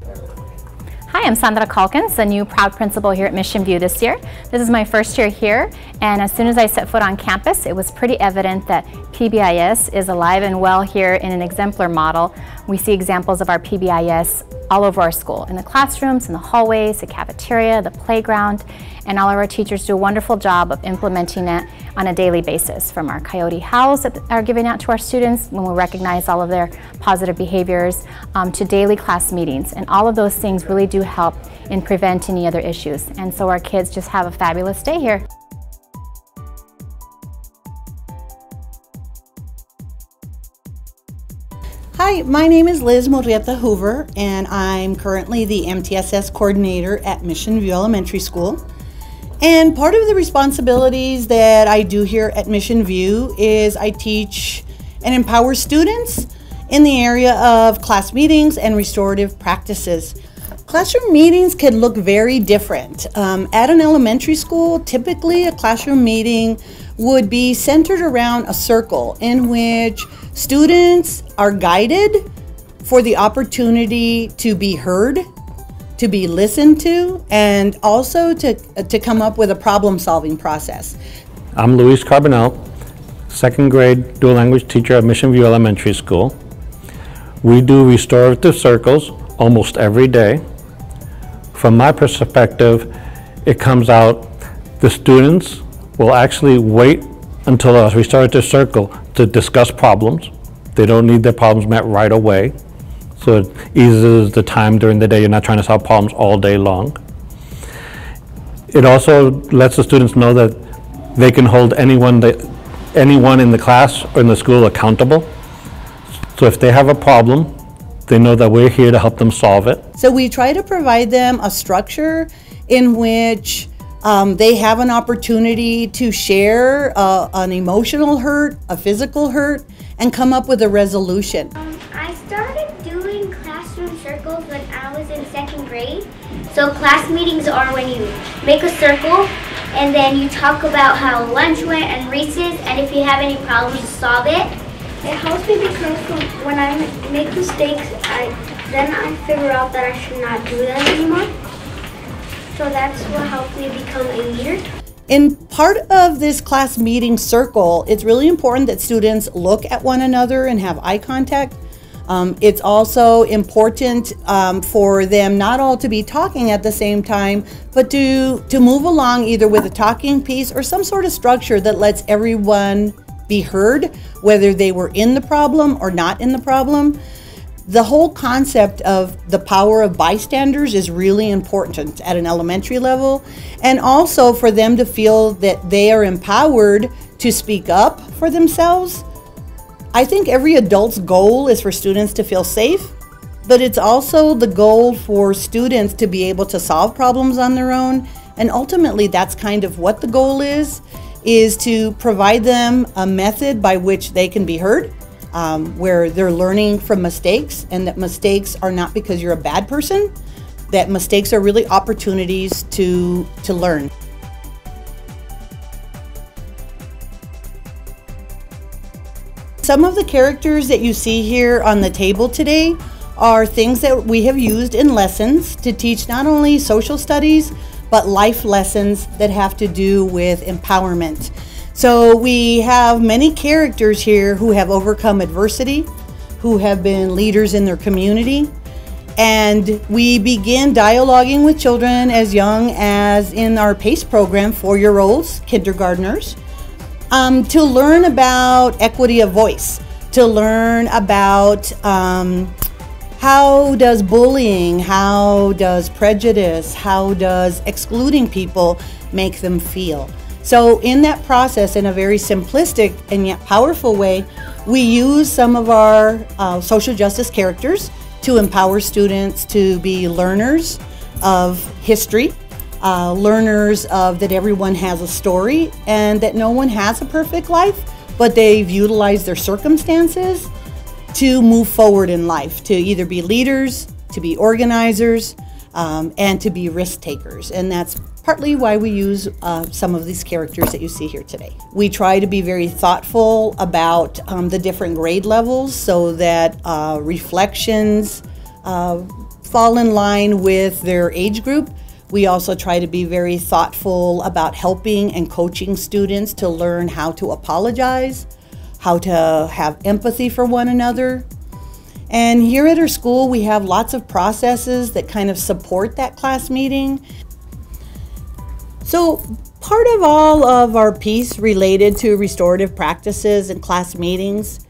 Hi, I'm Sandra Calkins, a new proud principal here at Mission View this year. This is my first year here, and as soon as I set foot on campus, it was pretty evident that PBIS is alive and well here in an exemplar model. We see examples of our PBIS all over our school, in the classrooms, in the hallways, the cafeteria, the playground, and all of our teachers do a wonderful job of implementing it on a daily basis, from our coyote howls that are given out to our students when we recognize all of their positive behaviors, to daily class meetings. And all of those things really do help in preventing any other issues. And so our kids just have a fabulous day here. Hi, my name is Liz Murrieta Hoover, and I'm currently the MTSS coordinator at Mission View Elementary School. And part of the responsibilities that I do here at Mission View is I teach and empower students in the area of class meetings and restorative practices. Classroom meetings can look very different. At an elementary school, typically a classroom meeting would be centered around a circle in which students are guided for the opportunity to be heard, to be listened to, and also to come up with a problem-solving process. I'm Luis Carbonell, second grade dual language teacher at Mission View Elementary School. We do restorative circles almost every day. From my perspective, it comes out the students will actually wait until a restorative circle to discuss problems. They don't need their problems met right away. So it eases the time during the day. You're not trying to solve problems all day long. It also lets the students know that they can hold anyone in the class or in the school accountable. So if they have a problem, they know that we're here to help them solve it. So we try to provide them a structure in which they have an opportunity to share an emotional hurt, a physical hurt, and come up with a resolution. I started doing classroom circles when I was in second grade. So class meetings are when you make a circle and then you talk about how lunch went and recess, and if you have any problems, solve it. It helps me because when I make mistakes, then I figure out that I should not do that anymore. So that's what helped me become a leader. In part of this class meeting circle, it's really important that students look at one another and have eye contact. It's also important for them not all to be talking at the same time, but to move along either with a talking piece or some sort of structure that lets everyone be heard, whether they were in the problem or not in the problem. The whole concept of the power of bystanders is really important at an elementary level, and also for them to feel that they are empowered to speak up for themselves. I think every adult's goal is for students to feel safe, but it's also the goal for students to be able to solve problems on their own, and ultimately that's kind of what the goal is to provide them a method by which they can be heard, where they're learning from mistakes, and that mistakes are not because you're a bad person, that mistakes are really opportunities to learn. Some of the characters that you see here on the table today are things that we have used in lessons to teach not only social studies, but life lessons that have to do with empowerment. So we have many characters here who have overcome adversity, who have been leaders in their community, and we begin dialoguing with children as young as in our PACE program, 4-year-olds, kindergartners, to learn about equity of voice, to learn about how does bullying, how does prejudice, how does excluding people make them feel. So in that process, in a very simplistic and yet powerful way, we use some of our social justice characters to empower students to be learners of history, learners of that everyone has a story and that no one has a perfect life, but they've utilized their circumstances to move forward in life, to either be leaders, to be organizers, and to be risk takers. And that's partly why we use some of these characters that you see here today. We try to be very thoughtful about the different grade levels so that reflections fall in line with their age group. We also try to be very thoughtful about helping and coaching students to learn how to apologize, how to have empathy for one another. And here at our school, we have lots of processes that kind of support that class meeting. So part of all of our piece related to restorative practices and class meetings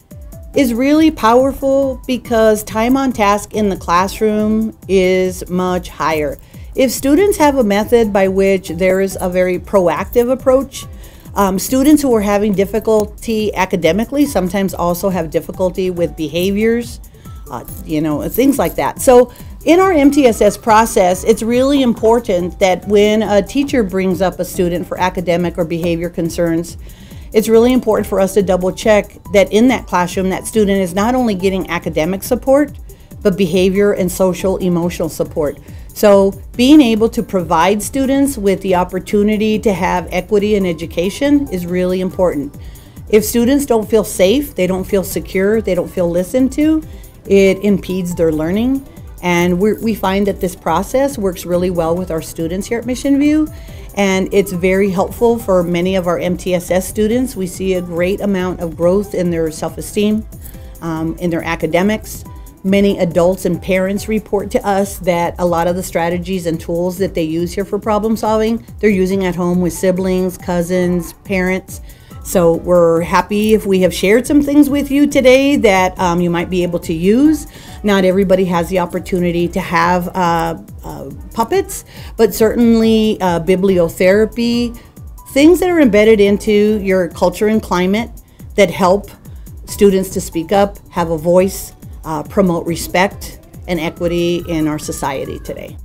is really powerful because time on task in the classroom is much higher. If students have a method by which there is a very proactive approach, students who are having difficulty academically sometimes also have difficulty with behaviors, things like that. So in our MTSS process, it's really important that when a teacher brings up a student for academic or behavior concerns, it's really important for us to double check that in that classroom, that student is not only getting academic support, but behavior and social emotional support. So being able to provide students with the opportunity to have equity in education is really important. If students don't feel safe, they don't feel secure, they don't feel listened to, it impedes their learning. And we find that this process works really well with our students here at Mission View. And it's very helpful for many of our MTSS students. We see a great amount of growth in their self-esteem, in their academics. Many adults and parents report to us that a lot of the strategies and tools that they use here for problem solving, they're using at home with siblings, cousins, parents. So we're happy if we have shared some things with you today that you might be able to use. Not everybody has the opportunity to have puppets, but certainly bibliotherapy, things that are embedded into your culture and climate that help students to speak up, have a voice, promote respect and equity in our society today.